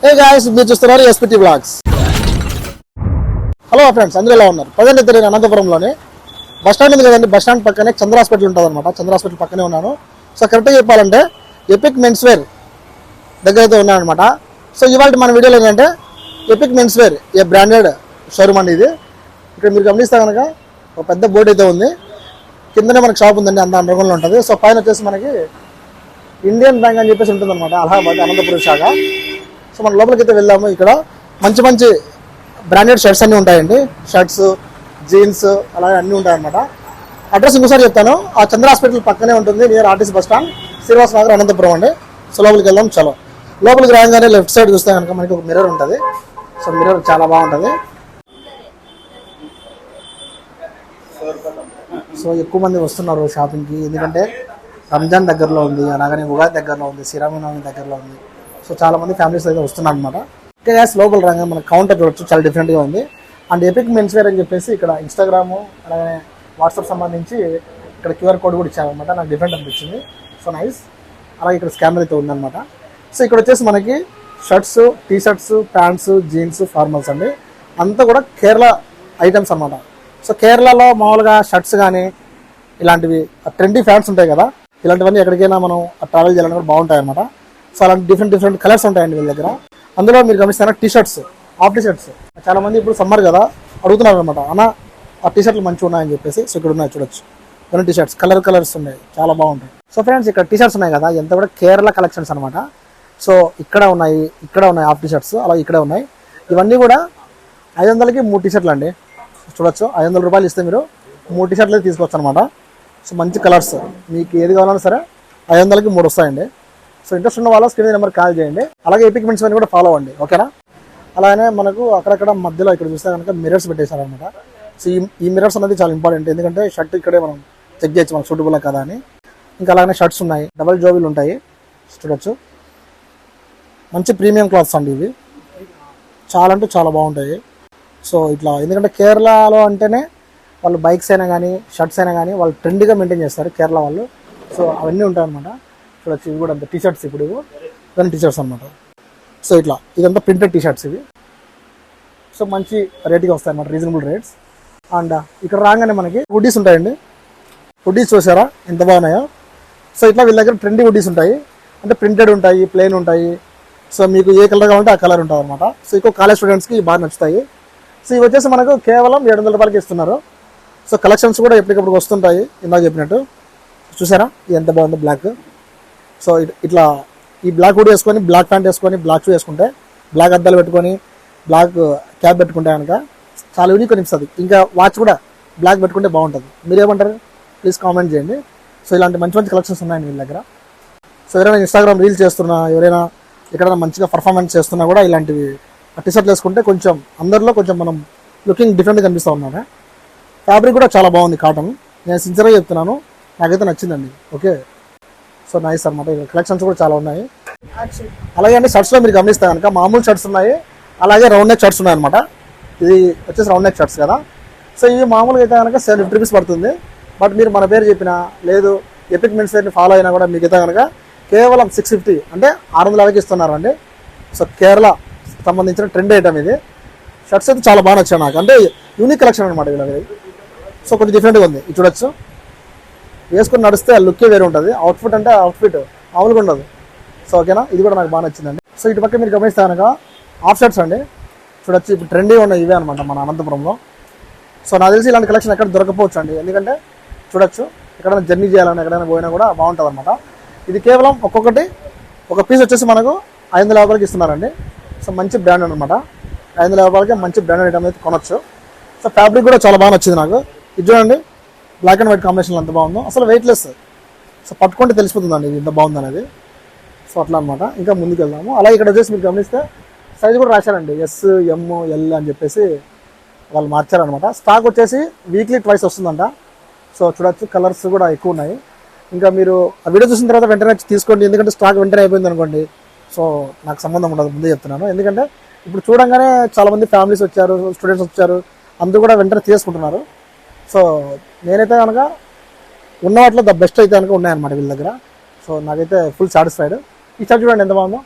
Hey guys, మీరు చూస్తున్నారు SPT blogs. Hello friends, అందరూ ఎలా ఉన్నారు? ప్రజెంట్ అయితే నేను అనంతపురంలోనే బస్ స్టాండ్ ఉంది కదండి, బస్ స్టాండ్ పక్కనే చంద్ర హాస్పిటల్ ఉంటుంది అనమాట. చంద్ర హాస్పిటల్ పక్కనే ఉన్నాను. సో కరెక్ట్గా చెప్పాలంటే ఎపిక్ మెన్స్ వేర్ దగ్గర అయితే ఉన్నాను అనమాట. సో ఇవాళ మన వీడియోలో ఏంటంటే ఎపిక్ మెన్స్ వేర్ ఏ బ్రాండెడ్ షోరూమ్ అండి ఇది. ఇక్కడ మీరు గమనిస్తే కనుక ఒక పెద్ద బోర్డు అయితే ఉంది. కిందనే మనకి షాప్ ఉందండి, అంత రంగంలో ఉంటుంది. సో పైన వచ్చేసి మనకి ఇండియన్ బ్యాంక్ అని చెప్పేసి ఉంటుంది అనమాట, అలహాబాద్ అనంతపురం శాఖ. సో మన లోపలికి అయితే వెళ్దాము. ఇక్కడ మంచి మంచి బ్రాండెడ్ షర్ట్స్ అన్నీ ఉంటాయండి. షర్ట్స్, జీన్స్ అలాగే అన్నీ ఉంటాయన్నమాట. అడ్రస్ ఇంకోసారి చెప్తాను. ఆ చంద్ర హాస్పిటల్ పక్కనే ఉంటుంది, near RTC bus stand, Srinivasa Nagar, Anantapuram అండి. సో లోపలికి వెళ్దాం. చలో లోపలికి రాగానే లెఫ్ట్ సైడ్ చూస్తే కనుక మనకి ఒక మిర్రర్ ఉంటుంది. సో మిర్రర్ చాలా బాగుంటుంది. సో ఎక్కువ మంది వస్తున్నారు షాపింగ్కి, ఎందుకంటే రంజాన్ దగ్గరలో ఉంది, అలాగనే ఉగాది దగ్గరలో ఉంది, శ్రీరామనవమి దగ్గరలో ఉంది. సో చాలా మంది ఫ్యామిలీస్ అయితే వస్తున్నారు అనమాట. ఇంకా గ్యాస్ లోపల రాగా మన కౌంటర్ చూడొచ్చు, చాలా డిఫరెంట్గా ఉంది. అండ్ ఎపిక్ మెన్స్ వేర్ అని చెప్పేసి ఇక్కడ ఇన్స్టాగ్రాము అలాగే వాట్సాప్ సంబంధించి ఇక్కడ క్యూఆర్ కోడ్ కూడా ఇచ్చారనమాట. నాకు డిఫరెంట్ అనిపించింది. So nice. అలాగే ఇక్కడ స్కానర్ అయితే ఉందన్నమాట. సో ఇక్కడ వచ్చేసి మనకి shirts, T shirts, pants, jeans, formals అండి. అంతా కూడా కేరళ ఐటమ్స్ అనమాట. సో కేరళలో మామూలుగా షర్ట్స్ కానీ ఇలాంటివి ట్రెండీ ఫ్యాన్స్ ఉంటాయి కదా, ఇలాంటివన్నీ ఎక్కడికైనా మనం ట్రావెల్ చేయాలని కూడా బాగుంటాయి అనమాట. సో అలాంటి డిఫరెంట్ కలర్స్ ఉంటాయండి వీళ్ళ దగ్గర. అందులో మీరు గమనిస్తారా T shirts, half T shirts. చాలా మంది ఇప్పుడు సమ్మర్ కదా అడుగుతున్నారు అనమాట, అన్న ఆ టీ షర్ట్లు మంచిగా ఉన్నాయని చెప్పేసి. సో ఇక్కడ ఉన్నాయి చూడొచ్చు, కొన్ని టీ షర్ట్స్ కలర్స్ ఉన్నాయి, చాలా బాగుంటాయి. సో ఫ్రెండ్స్, ఇక్కడ టీ షర్ట్స్ ఉన్నాయి కదా, ఎంత కూడా కేరళ కలెక్షన్స్ అనమాట. సో ఇక్కడ ఉన్నాయి హాఫ్ టీ షర్ట్స్, అలా ఇక్కడే ఉన్నాయి. ఇవన్నీ కూడా 500కి 3 టీ షర్ట్లు అండి. చూడొచ్చు, 500 రూపాయలు ఇస్తే మీరు 3 టీ షర్ట్లు తీసుకోవచ్చు అనమాట. సో మంచి కలర్స్, మీకు ఏది కావాలన్నా సరే 500కి 3 వస్తాయండి. సో ఇంట్రెస్ట్ ఉన్న వాళ్ళు స్క్రీన్ నెంబర్ కాల్ చేయండి. అలాగే ఎపిక్ మెన్స్ వేర్ కూడా ఫాలో అవ్వండి, ఓకేనా? అలానే మనకు అక్కడక్కడ మధ్యలో ఇక్కడ చూస్తే కనుక మిర్రర్స్ పెట్టేశారనమాట. సో ఈ మిర్రర్స్ అనేది చాలా ఇంపార్టెంట్, ఎందుకంటే షర్ట్ ఇక్కడే మనం చెక్ చేయొచ్చు మనకు సూటబుల్ కదా అని. ఇంకా అలాగే షర్ట్స్ ఉన్నాయి, డబల్ జోబీలు ఉంటాయి. చూడొచ్చు, మంచి ప్రీమియం క్లాత్స్ అండి ఇవి, చాలా అంటే చాలా బాగుంటాయి. సో ఇట్లా, ఎందుకంటే కేరళలో అంటేనే వాళ్ళు బైక్స్ అయినా కానీ షర్ట్స్ అయినా కానీ వాళ్ళు ట్రెండ్గా మెయింటైన్ చేస్తారు కేరళ వాళ్ళు. సో అవన్నీ ఉంటాయి అనమాట. చూడొచ్చు, ఇవి కూడా అంత టీ షర్ట్స్, ఇప్పుడు ఇవన్నీ టీ షర్ట్స్ అనమాట. సో ఇట్లా ఇదంతా ప్రింటెడ్ టీ షర్ట్స్ ఇవి. సో మంచి రేట్గా వస్తాయి అనమాట, రీజనబుల్ రేట్స్. అండ్ ఇక్కడ రాగానే మనకి హుడ్డీస్ ఉంటాయండి. హుడ్డీస్ చూసారా ఎంత బాగున్నాయో. సో ఇట్లా వీళ్ళ దగ్గర ట్రెండీ హుడ్డీస్ ఉంటాయి, అంటే ప్రింటెడ్ ఉంటాయి, ప్లెయిన్ ఉంటాయి. సో మీకు ఏ కలర్ కావాలంటే ఆ కలర్ ఉంటుంది అనమాట. సో ఎక్కువ కాలేజ్ స్టూడెంట్స్కి బాగా నచ్చుతాయి. సో ఇవి వచ్చేసి మనకు కేవలం 700 రూపాయలకి ఇస్తున్నారు. సో కలెక్షన్స్ కూడా ఎప్పటికప్పుడు వస్తుంటాయి, ఇందాక చెప్పినట్టు. చూసారా ఎంత బాగుంది బ్లాక్. సో ఇట్లా ఈ బ్లాక్ హుడ్ వేసుకొని, బ్లాక్ ప్యాంట్ వేసుకొని, బ్లాక్ షూ వేసుకుంటే, బ్లాక్ అద్దాలు పెట్టుకొని, బ్లాక్ క్యాప్ పెట్టుకుంటే కనుక చాలా యూనిక్ అనిపిస్తుంది. ఇంకా వాచ్ కూడా బ్లాక్ పెట్టుకుంటే బాగుంటుంది. మీరేమంటారు? ప్లీజ్ కామెంట్ చేయండి. సో ఇలాంటి మంచి మంచి కలెక్షన్స్ ఉన్నాయండి వీళ్ళ దగ్గర. సో ఎవరైనా ఇన్స్టాగ్రామ్ రీల్స్ చేస్తున్నా, ఎవరైనా ఎక్కడైనా మంచిగా పర్ఫార్మెన్స్ చేస్తున్నా కూడా ఇలాంటివి టీ షర్ట్లు వేసుకుంటే కొంచెం అందరిలో కొంచెం మనం లుకింగ్ డిఫరెంట్గా కనిపిస్తూ ఉన్నాను. ఫ్యాబ్రిక్ కూడా చాలా బాగుంది, కాటన్. నేను సిన్సియర్గా చెప్తున్నాను, నాకైతే నచ్చిందండి. ఓకే, సో నైస్ అనమాట. కలెక్షన్స్ కూడా చాలా ఉన్నాయి. అలాగే అండి, షర్ట్స్లో మీరు గమనిస్తే కనుక మామూలు షర్ట్స్ ఉన్నాయి, అలాగే రౌండ్ నెక్ షర్ట్స్ ఉన్నాయి అనమాట. ఇది వచ్చేసి రౌండ్ నెక్ షర్ట్స్ కదా. సో ఇవి మామూలుగా అయితే కనుక 750 రూపీస్ పడుతుంది. బట్ మీరు మన పేరు చెప్పినా, లేదు ఎపిక్ మెన్స్ వేర్ని ఫాలో అయినా కూడా మీకు అయితే కనుక కేవలం 650 అంటే 650కి ఇస్తున్నారు అండి. సో కేరళ సంబంధించిన ట్రెండ్ ఐటమ్ ఇది. షర్ట్స్ అయితే చాలా బాగా నచ్చాయి నాకు, అంటే యూనిక్ కలెక్షన్ అనమాట వీళ్ళది. సో కొంచెం డిఫరెంట్గా ఉంది. ఇది చూడొచ్చు, వేసుకొని నడిస్తే ఆ లుక్కే వేరే ఉంటుంది. అవుట్ఫిట్ అంటే అవుట్ఫిట్ మామూలుగా ఉండదు. సో ఓకేనా, ఇది కూడా నాకు బాగా నచ్చిందండి. సో ఇటు పక్క మీరు గమనిస్తే కనుక హాఫ్ షర్ట్స్ అండి. చూడొచ్చు, ఇప్పుడు ట్రెండీ ఉన్నాయి ఇవే అనమాట మన అనంతపురంలో. సో నాకు తెలిసి ఇలాంటి కలెక్షన్ ఎక్కడ దొరకపోవచ్చు అండి, ఎందుకంటే చూడొచ్చు ఎక్కడైనా జర్నీ చేయాలని ఎక్కడైనా పోయినా కూడా బాగుంటుంది అనమాట. ఇది కేవలం ఒక్కొక్కటి ఒక పీస్ వచ్చేసి మనకు 500 రూపాయలకి ఇస్తున్నారండి. సో మంచి బ్రాండ్ అనమాట, 500 రూపాయలకి మంచి బ్రాండ్ ఐటమ్ అయితే కొనొచ్చు. సో ఫ్యాబ్రిక్ కూడా చాలా బాగా నచ్చింది నాకు. ఇది చూడండి, బ్లాక్ అండ్ వైట్ కాంబినేషన్ ఎంత బాగుందో, అసలు వెయిట్లెస్. సో పట్టుకుంటే తెలిసిపోతుందండి ఇది ఎంత బాగుంది అనేది. సో అట్లా అనమాట. ఇంకా ముందుకు వెళ్దాము. అలాగే ఇక్కడ వచ్చేసి మీరు గమనిస్తే సైజ్ కూడా రాశారండి, S, M, L అని చెప్పేసి వాళ్ళు మార్చారనమాట. స్టాక్ వచ్చేసి వీక్లీ ట్వైస్ వస్తుందంట. సో చూడొచ్చు, కలర్స్ కూడా ఎక్కువ ఉన్నాయి. ఇంకా మీరు ఆ వీడియో చూసిన తర్వాత వెంటనే తీసుకోండి, ఎందుకంటే స్టాక్ వెంటనే అయిపోయింది అనుకోండి, సో నాకు సంబంధం ఉండదు, ముందే చెప్తున్నాను. ఎందుకంటే ఇప్పుడు చూడంగానే చాలామంది ఫ్యామిలీస్ వచ్చారు, స్టూడెంట్స్ వచ్చారు, అందరూ కూడా వెంటనే తీసుకుంటున్నారు. సో నేనైతే కనుక ఉన్న వాటిలో ద బెస్ట్ అయితే కనుక ఉన్నాయన్నమాట వీళ్ళ దగ్గర. సో నాకైతే ఫుల్ సాటిస్ఫైడ్. ఈ షర్ట్ చూడండి ఎంత బాగుందో.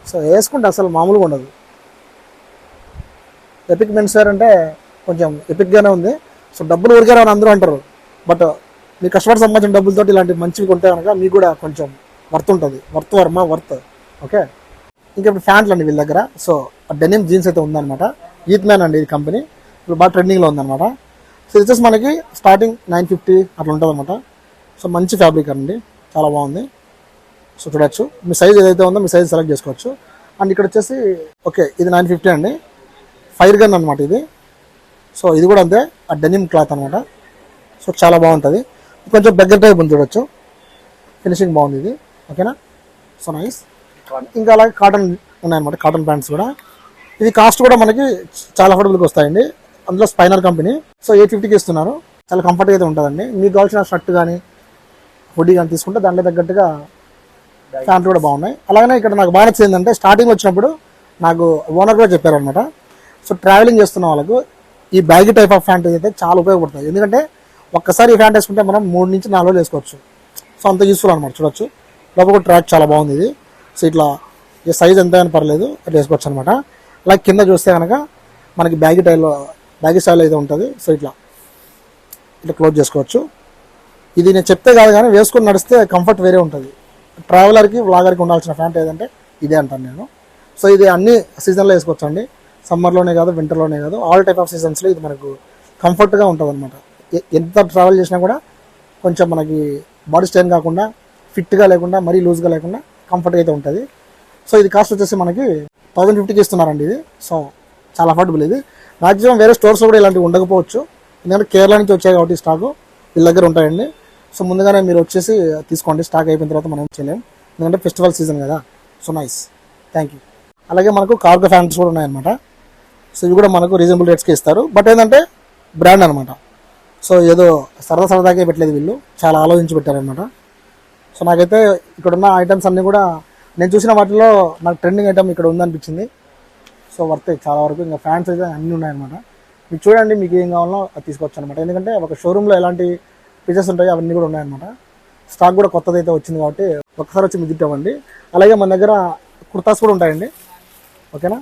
సో వేసుకుంటే అసలు మామూలుగా ఉండదు. ఎపిక్ మెన్స్ వేర్ అంటే కొంచెం ఎపిక్గానే ఉంది. సో డబ్బులు ఊరికే అని అందరూ అంటారు, బట్ మీ కస్టమర్ సంబంధించిన డబ్బులతో ఇలాంటి మంచివి కొంటే కనుక మీకు కూడా కొంచెం వర్త్ ఉంటుంది. వర్త్. ఓకే, ఇంకా ఇప్పుడు ఫ్యాంట్లు అండి వీళ్ళ దగ్గర. సో డెనిమ్ జీన్స్ అయితే ఉందన్నమాట. ఈత్ మ్యాన్ అండి ఇది కంపెనీ, ఇప్పుడు బాగా ట్రెండింగ్లో ఉందన్నమాట. సో ఇది వచ్చేసి మనకి స్టార్టింగ్ 950 అట్లా ఉంటుంది అనమాట. సో మంచి ఫ్యాబ్రిక్ అండి, చాలా బాగుంది. సో చూడొచ్చు, మీ సైజ్ ఏదైతే ఉందో మీ సైజ్ సెలెక్ట్ చేసుకోవచ్చు. అండ్ ఇక్కడ వచ్చేసి ఓకే ఇది 950 అండి, ఫైర్ గన్ అనమాట ఇది. సో ఇది కూడా అంతే, ఆ డెనిమ్ క్లాత్ అనమాట. సో చాలా బాగుంటుంది, కొంచెం బెగ్గర్ టైప్ ఉంది చూడొచ్చు, ఫినిషింగ్ బాగుంది ఇది. ఓకేనా, సో నైస్. ఇంకా అలాగే కాటన్ ఉన్నాయన్నమాట, కాటన్ ప్యాంట్స్ కూడా. ఇది కాస్ట్ కూడా మనకి చాలా అఫోర్డబుల్గా వస్తాయండి. అందులో స్పైనర్ కంపెనీ. సో 850కి ఇస్తున్నారు, చాలా కంఫర్ట్గా అయితే ఉంటుందండి. మీకు కావాల్సిన షర్ట్ కానీ హుడీ కానీ తీసుకుంటే దాంట్లో తగ్గట్టుగా ప్యాంట్లు కూడా బాగున్నాయి. అలాగనే ఇక్కడ నాకు బాగా నచ్చింది ఏంటంటే, స్టార్టింగ్ వచ్చినప్పుడు నాకు ఓనర్ కూడా చెప్పారనమాట, సో ట్రావెలింగ్ చేస్తున్న వాళ్ళకు ఈ బ్యాగీ టైప్ ఆఫ్ ప్యాంట్ అయితే చాలా ఉపయోగపడుతుంది. ఎందుకంటే ఒక్కసారి ఈ ప్యాంట్ వేసుకుంటే మనం 3 నుంచి 4 రోజులు వేసుకోవచ్చు. సో అంత యూస్ఫుల్ అనమాట. చూడొచ్చు, లోపల ట్రాక్ చాలా బాగుంది ఇది. సో ఇట్లా ఈ సైజ్ ఎంత అయినా పర్లేదు అట్లా వేసుకోవచ్చు అనమాట. అలాగే కింద చూస్తే కనుక మనకి బ్యాగీ స్టైల్ అయితే ఉంటుంది. సో ఇట్లా క్లోజ్ చేసుకోవచ్చు. ఇది నేను చెప్తే కాదు కానీ వేసుకొని నడిస్తే కంఫర్ట్ వేరే ఉంటుంది. ట్రావెలర్కి వ్లాగర్కి ఉండాల్సిన ప్యాంట్ ఏదంటే ఇదే అంటాను నేను. సో ఇది అన్ని సీజన్లో వేసుకోవచ్చు అండి, సమ్మర్లోనే కాదు వింటర్లోనే కాదు, ఆల్ టైప్ ఆఫ్ సీజన్స్లో ఇది మనకు కంఫర్ట్గా ఉంటుంది అనమాట. ఎంత ట్రావెల్ చేసినా కూడా కొంచెం మనకి బాడీ స్ట్రెయిన్ కాకుండా, ఫిట్గా లేకుండా, మరీ లూజ్గా లేకుండా కంఫర్ట్గా అయితే ఉంటుంది. సో ఇది కాస్ట్ వచ్చేసి మనకి 1050కి ఇస్తున్నారండి ఇది. సో చాలా అఫోర్డబుల్ ఇది. మ్యాక్సిమం వేరే స్టోర్స్ కూడా ఇలాంటివి ఉండకపోవచ్చు, ఎందుకంటే కేరళ నుంచి వచ్చాయి కాబట్టి స్టాకు వీళ్ళ దగ్గర ఉంటాయండి. సో ముందుగానే మీరు వచ్చేసి తీసుకోండి, స్టాక్ అయిపోయిన తర్వాత మనం చేయలేం, ఎందుకంటే ఫెస్టివల్ సీజన్ కదా. So nice, thank you. అలాగే మనకు కార్గో ఫ్యాంట్స్ కూడా ఉన్నాయన్నమాట. సో ఇవి కూడా మనకు రీజనబుల్ రేట్స్కి ఇస్తారు, బట్ ఏంటంటే బ్రాండ్ అనమాట. సో ఏదో సరదాగా పెట్టలేదు, వీళ్ళు చాలా ఆలోచించి పెట్టారనమాట. సో నాకైతే ఇక్కడ ఉన్న ఐటమ్స్ అన్నీ కూడా నేను చూసిన వాటిలో నాకు ట్రెండింగ్ ఐటమ్ ఇక్కడ ఉందనిపించింది. సో వర్త్ చాలా వరకు. ఇంకా ఫ్యాన్స్ అయితే అన్నీ ఉన్నాయన్నమాట. మీకు చూడండి, మీకు ఏం కావాలో అది తీసుకోవచ్చు అనమాట. ఎందుకంటే ఒక షోరూంలో ఎలాంటి ఫీచర్స్ ఉంటాయో అవన్నీ కూడా ఉన్నాయన్నమాట. స్టాక్ కూడా కొత్తది అయితే వచ్చింది కాబట్టి ఒక్కసారి వచ్చి విజిట్ అవ్వండి. అలాగే మన దగ్గర కుర్తాస్ కూడా ఉంటాయండి. ఓకేనా,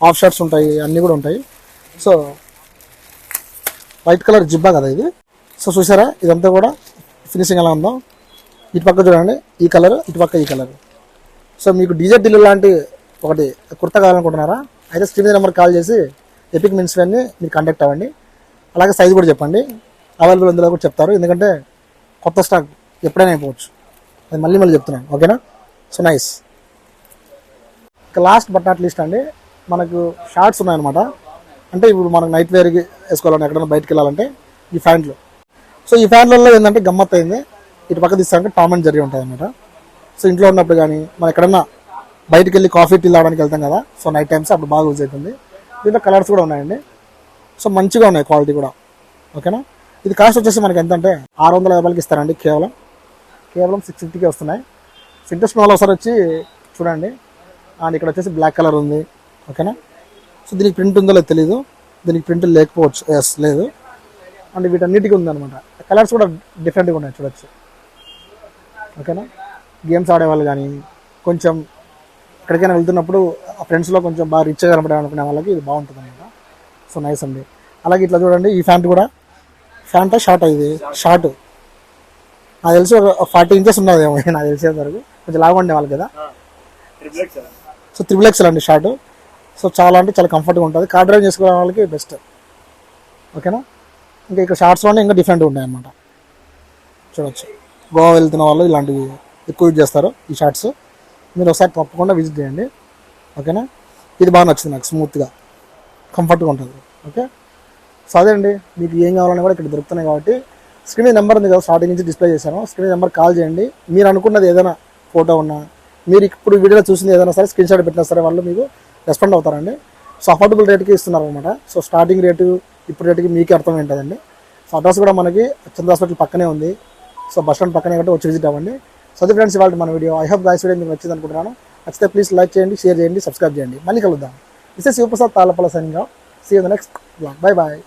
ఆఫ్ షర్ట్స్ ఉంటాయి, అన్నీ కూడా ఉంటాయి. సో వైట్ కలర్ జిబ్బా కదా ఇది. సో చూసారా, ఇదంతా కూడా ఫినిషింగ్ ఎలా ఉందో. ఇటు పక్క చూడండి ఈ కలర్, ఇటు పక్క ఈ కలర్. సో మీకు డీజే ఢిల్లీ లాంటి ఒకటి కుర్తా కావాలనుకుంటున్నారా, అయితే స్క్రీన్ నెంబర్ కాల్ చేసి ఎపిక్ మెన్స్ వేర్ని మీరు కాంటాక్ట్ అవ్వండి. అలాగే సైజ్ కూడా చెప్పండి, అవైలబుల్ ఉందో కూడా చెప్తారు. ఎందుకంటే కొత్త స్టాక్ ఎప్పుడైనా అయిపోవచ్చు, అది మళ్ళీ చెప్తున్నాను. ఓకేనా, సో నైస్. ఇక లాస్ట్ బట్ నాట్ లీస్ట్ అండి, మనకు షార్ట్స్ ఉన్నాయన్నమాట. అంటే ఇప్పుడు మనకు నైట్ వేర్కి వేసుకోవాలంటే ఎక్కడైనా బయటకు వెళ్ళాలంటే ఈ ప్యాంట్లు. సో ఈ ప్యాంట్లలో ఏంటంటే గమ్మత్ అయింది, ఇటు పక్క తీస్తారంటే టామ్ అండ్ జెర్రీ ఉంటుంది అనమాట. సో ఇంట్లో ఉన్నప్పుడు కానీ మనం ఎక్కడన్నా బయటకు వెళ్ళి కాఫీ టీ తాగడానికి వెళ్తాం కదా, సో నైట్ టైమ్స్ అప్పుడు బాగా యూజ్ అవుతుంది. దీంట్లో కలర్స్ కూడా ఉన్నాయండి, సో మంచిగా ఉన్నాయి క్వాలిటీ కూడా. ఓకేనా, ఇది కాస్ట్ వచ్చేసి మనకి ఎంత అంటే 650 ఇస్తారండి, కేవలం 650కి వస్తున్నాయి. ఇంట్రెస్ట్ వాళ్ళు ఒకసారి వచ్చి చూడండి. అండ్ ఇక్కడ వచ్చేసి బ్లాక్ కలర్ ఉంది. ఓకేనా, సో దీనికి ప్రింట్ ఉందో లేదో తెలీదు, దీనికి ప్రింట్ లేకపోవచ్చు, ఎస్ లేదు. అండ్ వీటన్నిటికీ ఉందన్నమాట. కలర్స్ కూడా డిఫరెంట్గా ఉన్నాయి చూడొచ్చు. ఓకేనా, గేమ్స్ ఆడేవాళ్ళు కానీ, కొంచెం ఎక్కడికైనా వెళ్తున్నప్పుడు ఆ ఫ్రెండ్స్లో కొంచెం బాగా రిచ్గా కనపడాలనుకునే వాళ్ళకి ఇది బాగుంటుంది అనమాట. సో నైస్ అండి. అలాగే ఇట్లా చూడండి, ఈ ప్యాంట్ కూడా ప్యాంటా షార్ట్, ఇది షార్ట్ నాకు తెలిసి ఒక 40 ఇంచెస్ ఉన్నది ఏమో నాకు తెలిసే వరకు, కొంచెం లాగా ఉండే వాళ్ళు కదా. సో 3XL అండి షార్ట్. సో చాలా అంటే చాలా కంఫర్ట్గా ఉంటుంది, కార్ డ్రైవ్ చేసుకునే వాళ్ళకి బెస్ట్. ఓకేనా, ఇంకా ఇక్కడ షార్ట్స్లోనే ఇంకా డిఫరెంట్గా ఉన్నాయి అన్నమాట. చూడవచ్చు, గోవా వెళ్తున్న వాళ్ళు ఇలాంటివి ఎక్కువ యూజ్ చేస్తారు ఈ షార్ట్స్. మీరు ఒకసారి తప్పకుండా విజిట్ చేయండి. ఓకేనా, ఇది బాగా నచ్చింది నాకు, స్మూత్గా కంఫర్ట్గా ఉంటుంది. ఓకే, సో అదే అండి, మీకు ఏం కావాలన్నా కూడా ఇక్కడ దొరుకుతున్నాయి కాబట్టి స్క్రీన్ నెంబర్ ఉంది కదా, స్టార్టింగ్ నుంచి డిస్ప్లే చేశాను. స్క్రీన్ నెంబర్ కాల్ చేయండి. మీరు అనుకున్నది ఏదైనా ఫోటో ఉన్నా, మీరు ఇప్పుడు వీడియోలో చూసింది ఏదైనా సరే స్క్రీన్ షాట్ పెట్టినా సరే వాళ్ళు మీకు రెస్పాండ్ అవుతారండి. సో అఫోర్డబుల్ రేట్కి ఇస్తున్నారు అనమాట. సో స్టార్టింగ్ రేటు ఇప్పుడు రేటుకి మీకే అర్థం ఏంటండి. సో అడ్రస్ కూడా మనకి చంద్ర హాస్పిటల్ పక్కనే ఉంది. సో బస్ స్టాండ్ పక్కనే కాబట్టి వచ్చి విజిట్ అవ్వండి. సో అది ఫ్రెండ్స్ ఇవాళ మన video. I hope guys video మీకు నచ్చింది అనుకుంటున్నాను. నచ్చితే ప్లీజ్ లైక్ చేయండి, షేర్ చేయండి, సబ్స్క్రైబ్ చేయండి. మళ్ళీ కలుద్దాం. This is Shivaprasad Tallapalli signing off. See you in the next blog. Bye bye.